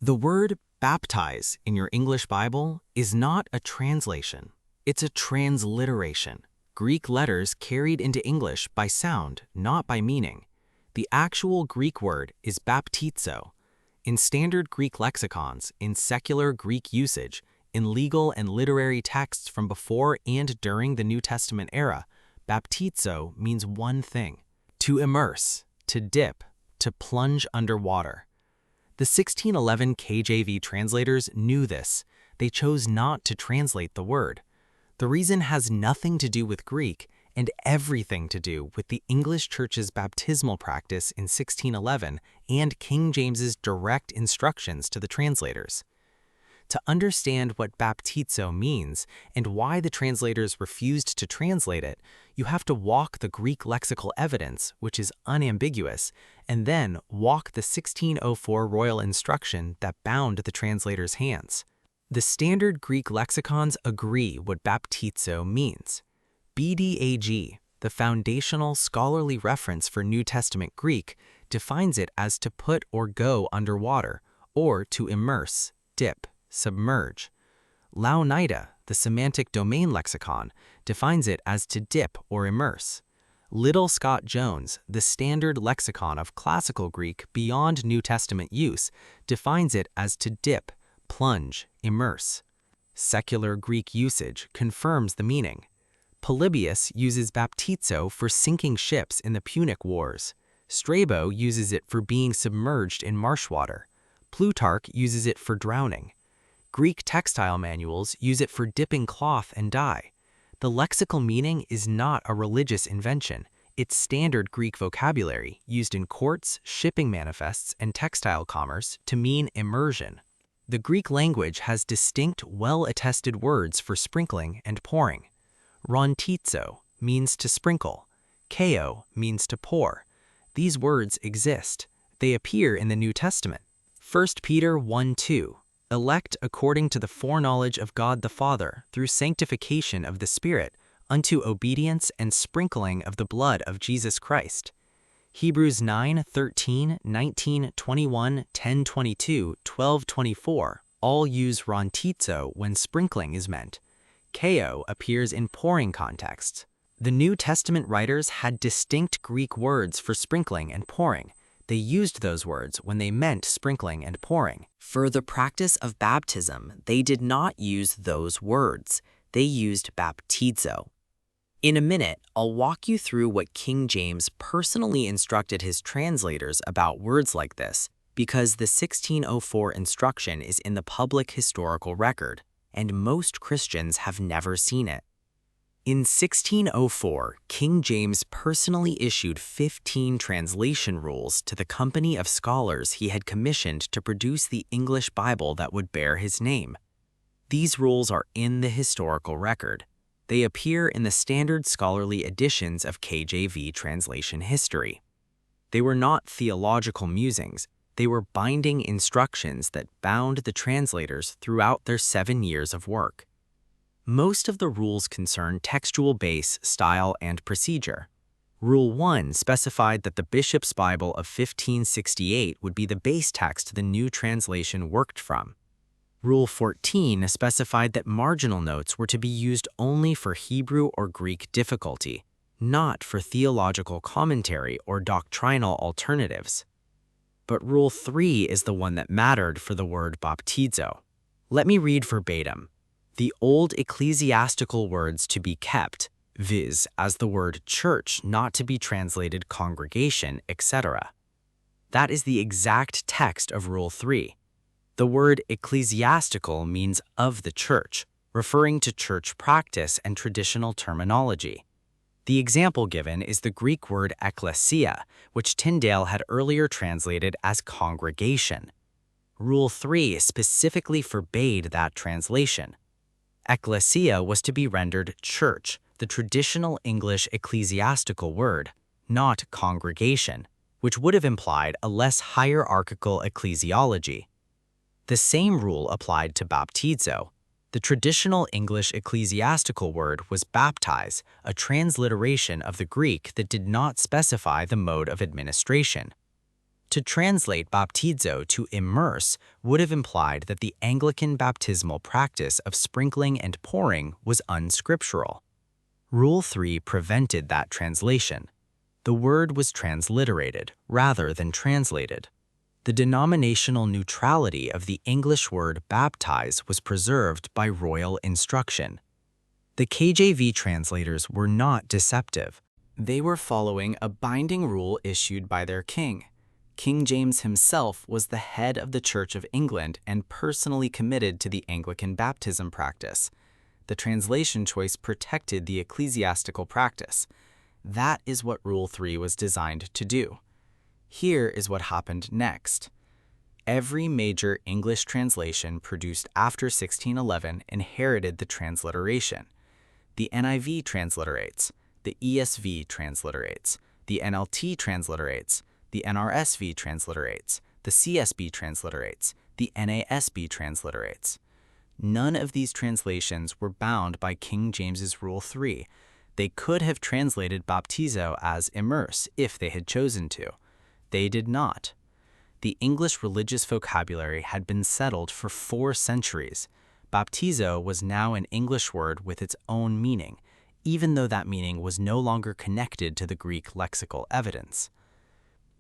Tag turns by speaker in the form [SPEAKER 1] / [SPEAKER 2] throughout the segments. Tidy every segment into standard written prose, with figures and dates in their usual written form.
[SPEAKER 1] The word baptize in your English Bible is not a translation. It's a transliteration. Greek letters carried into English by sound, not by meaning. The actual Greek word is baptizo. In standard Greek lexicons, in secular Greek usage, in legal and literary texts from before and during the New Testament era, baptizo means one thing: to immerse, to dip, to plunge underwater. The 1611 KJV translators knew this. They chose not to translate the word. The reason has nothing to do with Greek and everything to do with the English Church's baptismal practice in 1611 and King James's direct instructions to the translators. To understand what baptizo means and why the translators refused to translate it, you have to walk the Greek lexical evidence, which is unambiguous, and then walk the 1604 royal instruction that bound the translators' hands. The standard Greek lexicons agree what baptizo means. BDAG, the foundational scholarly reference for New Testament Greek, defines it as to put or go underwater, or to immerse, dip, submerge. Louw-Nida, the semantic domain lexicon, defines it as to dip or immerse. Liddell Scott Jones, the standard lexicon of classical Greek beyond New Testament use, defines it as to dip, plunge, immerse. Secular Greek usage confirms the meaning. Polybius uses baptizo for sinking ships in the Punic Wars. Strabo uses it for being submerged in marsh water. Plutarch uses it for drowning. Greek textile manuals use it for dipping cloth and dye. The lexical meaning is not a religious invention. It's standard Greek vocabulary used in courts, shipping manifests, and textile commerce to mean immersion. The Greek language has distinct, well-attested words for sprinkling and pouring. Rontizo means to sprinkle. Keo means to pour. These words exist. They appear in the New Testament. 1 Peter 1:2. Elect according to the foreknowledge of God the Father, through sanctification of the Spirit, unto obedience and sprinkling of the blood of Jesus Christ. Hebrews 9:13, 19, 21, 10:22, 12:24 all use rontizo when sprinkling is meant. Keo appears in pouring contexts. The New Testament writers had distinct Greek words for sprinkling and pouring. They used those words when they meant sprinkling and pouring. For the practice of baptism, they did not use those words. They used baptizo. In a minute, I'll walk you through what King James personally instructed his translators about words like this, because the 1604 instruction is in the public historical record, and most Christians have never seen it. In 1604, King James personally issued 15 translation rules to the company of scholars he had commissioned to produce the English Bible that would bear his name. These rules are in the historical record. They appear in the standard scholarly editions of KJV translation history. They were not theological musings. They were binding instructions that bound the translators throughout their 7 years of work. Most of the rules concern textual base, style, and procedure. Rule 1 specified that the Bishop's Bible of 1568 would be the base text the new translation worked from. Rule 14 specified that marginal notes were to be used only for Hebrew or Greek difficulty, not for theological commentary or doctrinal alternatives. But Rule 3 is the one that mattered for the word baptizo. Let me read verbatim. The old ecclesiastical words to be kept, viz. As the word church not to be translated congregation, etc. That is the exact text of Rule 3. The word ecclesiastical means of the church, referring to church practice and traditional terminology. The example given is the Greek word ekklesia, which Tyndale had earlier translated as congregation. Rule 3 specifically forbade that translation. Ekklesia was to be rendered church, the traditional English ecclesiastical word, not congregation, which would have implied a less hierarchical ecclesiology. The same rule applied to baptizo. The traditional English ecclesiastical word was baptize, a transliteration of the Greek that did not specify the mode of administration. To translate baptizo to immerse would have implied that the Anglican baptismal practice of sprinkling and pouring was unscriptural. Rule 3 prevented that translation. The word was transliterated rather than translated. The denominational neutrality of the English word baptize was preserved by royal instruction. The KJV translators were not deceptive. They were following a binding rule issued by their king. King James himself was the head of the Church of England and personally committed to the Anglican baptism practice. The translation choice protected the ecclesiastical practice. That is what Rule 3 was designed to do. Here is what happened next. Every major English translation produced after 1611 inherited the transliteration. The NIV transliterates, the ESV transliterates, the NLT transliterates, the NRSV transliterates, the CSB transliterates, the NASB transliterates. None of these translations were bound by King James's Rule 3. They could have translated baptizo as immerse if they had chosen to. They did not. The English religious vocabulary had been settled for 4 centuries. Baptizo was now an English word with its own meaning, even though that meaning was no longer connected to the Greek lexical evidence.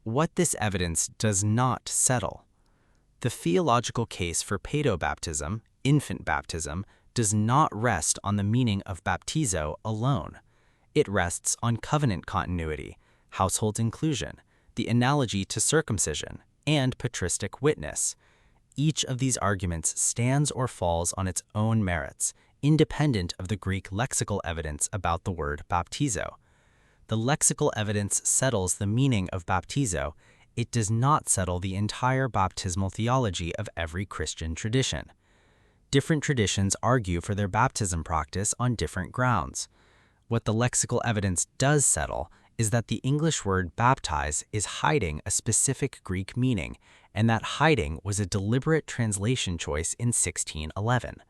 [SPEAKER 1] What this evidence does not settle. The theological case for paedobaptism, infant baptism, does not rest on the meaning of baptizo alone. It rests on covenant continuity, household inclusion, the analogy to circumcision, and patristic witness. Each of these arguments stands or falls on its own merits, independent of the Greek lexical evidence about the word baptizo. The lexical evidence settles the meaning of baptizo. It does not settle the entire baptismal theology of every Christian tradition. Different traditions argue for their baptism practice on different grounds. What the lexical evidence does settle is that the English word baptize is hiding a specific Greek meaning, and that hiding was a deliberate translation choice in 1611.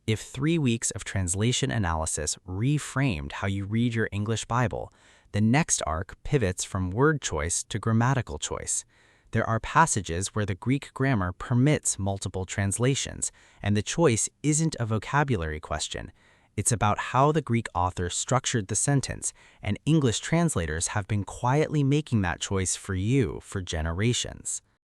[SPEAKER 1] If 3 weeks of translation analysis reframed how you read your English Bible, the next arc pivots from word choice to grammatical choice. There are passages where the Greek grammar permits multiple translations, and the choice isn't a vocabulary question. It's about how the Greek author structured the sentence, and English translators have been quietly making that choice for you for generations.